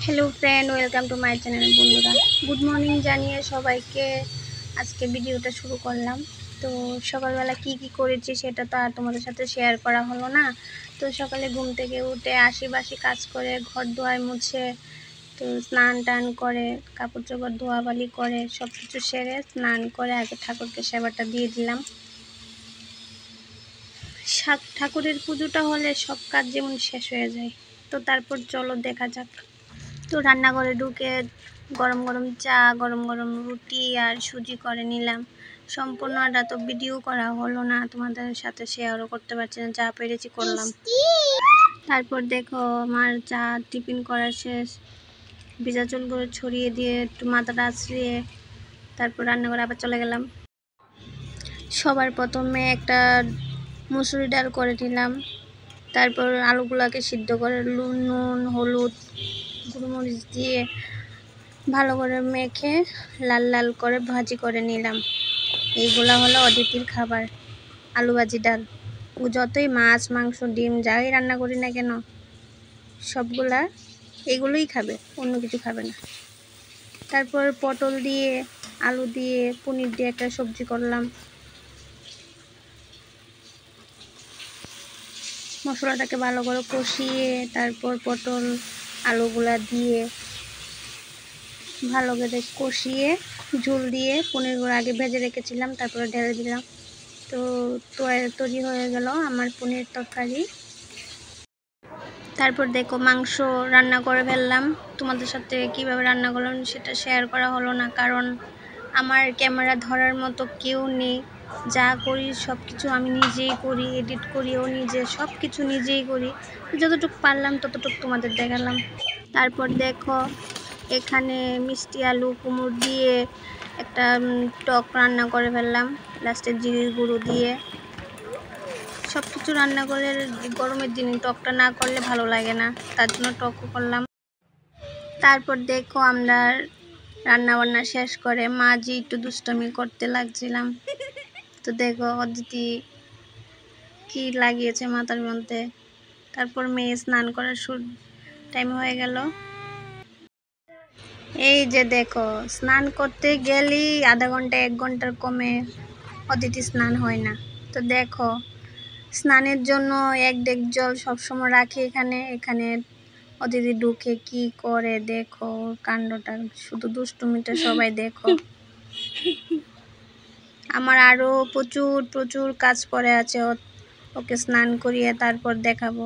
Hello friend, welcome to my channel. বন্ধুরা, good morning জানিয়ে সবাইকে আজকে ভিডিওটা শুরু করলাম। তো সকালবেলা কি করেছি সেটা তো আর তোমাদের সাথে শেয়ার করা হলো না। তো সকালে ঘুম থেকে উঠে আশিবাসি কাজ করে ঘর ধোয়ায় মুছে, তো স্নান টান করে কাপড় চোপড় ধোয়াবালি করে সব কিছু সেরে স্নান করে আগে ঠাকুরকে সেবাটা দিয়ে দিলাম। ঠাকুরের পুজোটা হলে সব কাজ যেমন শেষ হয়ে যায়। তো তারপর চলো দেখা যাক। তো রান্নাঘরে ঢুকে গরম গরম চা, গরম গরম রুটি আর সুজি করে নিলাম। সম্পূর্ণটা তো ভিডিও করা হলো না, তোমাদের সাথে শেয়ারও করতে পারছি না, যা পেরেছি করলাম। তারপর দেখো আমার চা টিফিন করা শেষ, ভিজা চুলগুলো ছড়িয়ে দিয়ে একটু মাথাটা আছড়িয়ে তারপর রান্নাঘরে আবার চলে গেলাম। সবার প্রথমে একটা মুসুরি ডাল করে নিলাম, তারপর আলুগুলোকে সিদ্ধ করে নুন হলুদ গুঁড়োমরিচ দিয়ে ভালো করে মেখে লাল লাল করে ভাজি করে নিলাম। এইগুলা হলো অদিতির খাবার, আলু ভাজি ডাল। ও যতই মাছ মাংস ডিম যাই রান্না করি না কেন সবগুলা এগুলোই খাবে, অন্য কিছু খাবে না। তারপর পটল দিয়ে আলু দিয়ে পনির দিয়ে একটা সবজি করলাম। মশলাটাকে ভালো করে কষিয়ে তারপর পটল আলুগুলা দিয়ে ভালো করে কষিয়ে ঝোল দিয়ে পনিরগুলো আগে ভেজে রেখেছিলাম, তারপরে ঢেলে দিলাম। তো তৈরি হয়ে গেল আমার পনির তরকারি। তারপর দেখো মাংস রান্না করে ফেললাম। তোমাদের সাথে কিভাবে রান্না করলাম সেটা শেয়ার করা হলো না, কারণ আমার ক্যামেরা ধরার মতো কেউ নেই। যা করি সব কিছু আমি নিজেই করি, এডিট করিও নিজে, সব কিছু নিজেই করি। যতটুকু পারলাম ততটুকু তোমাদের দেখালাম। তারপর দেখো এখানে মিষ্টি আলু কুমড়ো দিয়ে একটা টক রান্না করে ফেললাম, লাস্টে জিরের গুঁড়ো দিয়ে। সব কিছু রান্না করে গরমের দিনে টকটা না করলে ভালো লাগে না, তার জন্য টকও করলাম। তারপর দেখো আমরা রান্না বান্না শেষ করে মাঝি একটু দুষ্টামি করতে লাগছিলাম। তো দেখো অদিতি কি লাগিয়েছে মাথার মধ্যে। তারপর মেয়ে স্নান করার টাইম হয়ে গেল। এই যে দেখো স্নান করতে গেলেই আধা ঘন্টা 1 ঘন্টার কমে অদিতি স্নান হয় না। তো দেখো স্নানের জন্য 1 ডেক জল সবসময় রাখি এখানে অদিতি ঢুকে কি করে দেখো কাণ্ডটা, শুধু দুষ্টুমিটা সবাই দেখো। আমার আরো প্রচুর কাজ পড়ে আছে, ওকে স্নান করিয়ে তারপর দেখাবো।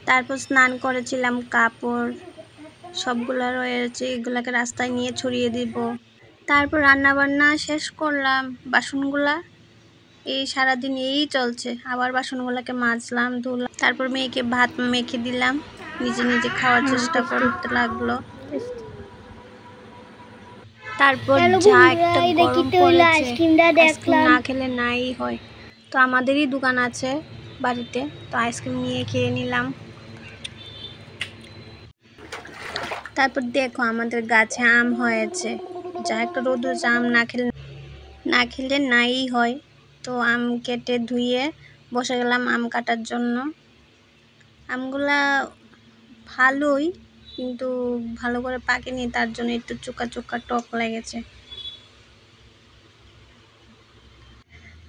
তারপর স্নান করেছিলাম, কাপড় সবগুলা রয়েছে, এগুলাকে রাস্তায় নিয়ে ছড়িয়ে দিব। তারপর রান্না বান্না শেষ করলাম, বাসনগুলা এই সারাদিন এই চলছে। আবার বাসনগুলোকে মাজলাম ধুলাম, তারপর মেয়েকে ভাত মেখে দিলাম, নিজে নিজে খাওয়ার চেষ্টা করতে লাগলো। তারপর যা একটা গরম পড়েছে, আইসক্রিম না খেলে নাই হয়। তো আমাদেরই দোকান আছে বাড়িতে, তো আইসক্রিম নিয়ে খেয়ে নিলাম। তারপর দেখো আমাদের গাছে আম হয়েছে, যা একটা রোদ হচ্ছে, আম না খেলে নাই হয়। তো আম কেটে ধুয়ে বসে গেলাম আম কাটার জন্য। আমগুলা ভালোই, কিন্তু ভালো করে পাকেনি, তার জন্য একটু চোকা টক লেগেছে।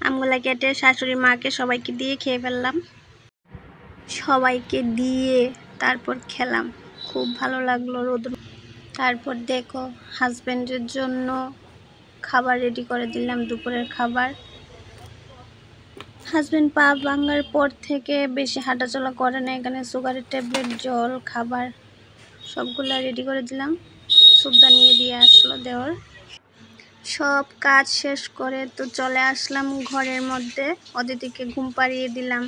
আমগুলা কেটে শাশুড়ি মাকে সবাইকে দিয়ে খেয়ে ফেললাম। সবাইকে দিয়ে তারপর খেলাম, খুব ভালো লাগলো রোদ। তারপর দেখো হাজব্যান্ডের জন্য খাবার রেডি করে দিলাম, দুপুরের খাবার। হাজব্যান্ড পা ভাঙার পর থেকে বেশি হাঁটাচলা করে না, এখানে সুগারের ট্যাবলেট জল খাবার সবগুলা রেডি করে দিলাম। সুদ্ধা নিয়ে দিয়ে আসলো দেওয়ার। সব কাজ শেষ করে তো চলে আসলাম ঘরের মধ্যে, অদিতিকে ঘুম পাড়িয়ে দিলাম।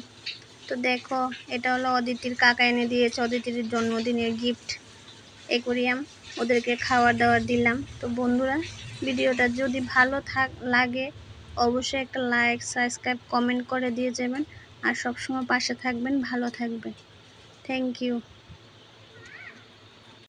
তো দেখো এটা হলো অদিতির কাকা এনে দিয়েছে, অদিতির জন্মদিনের গিফট অ্যাকোয়ারিয়াম, ওদেরকে খাবার দাবার দিলাম। তো বন্ধুরা, ভিডিওটা যদি ভালো লাগে অবশ্যই একটা লাইক সাবস্ক্রাইব কমেন্ট করে দিয়ে যাবেন, আর সবসময় পাশে থাকবেন, ভালো থাকবেন। Thank you.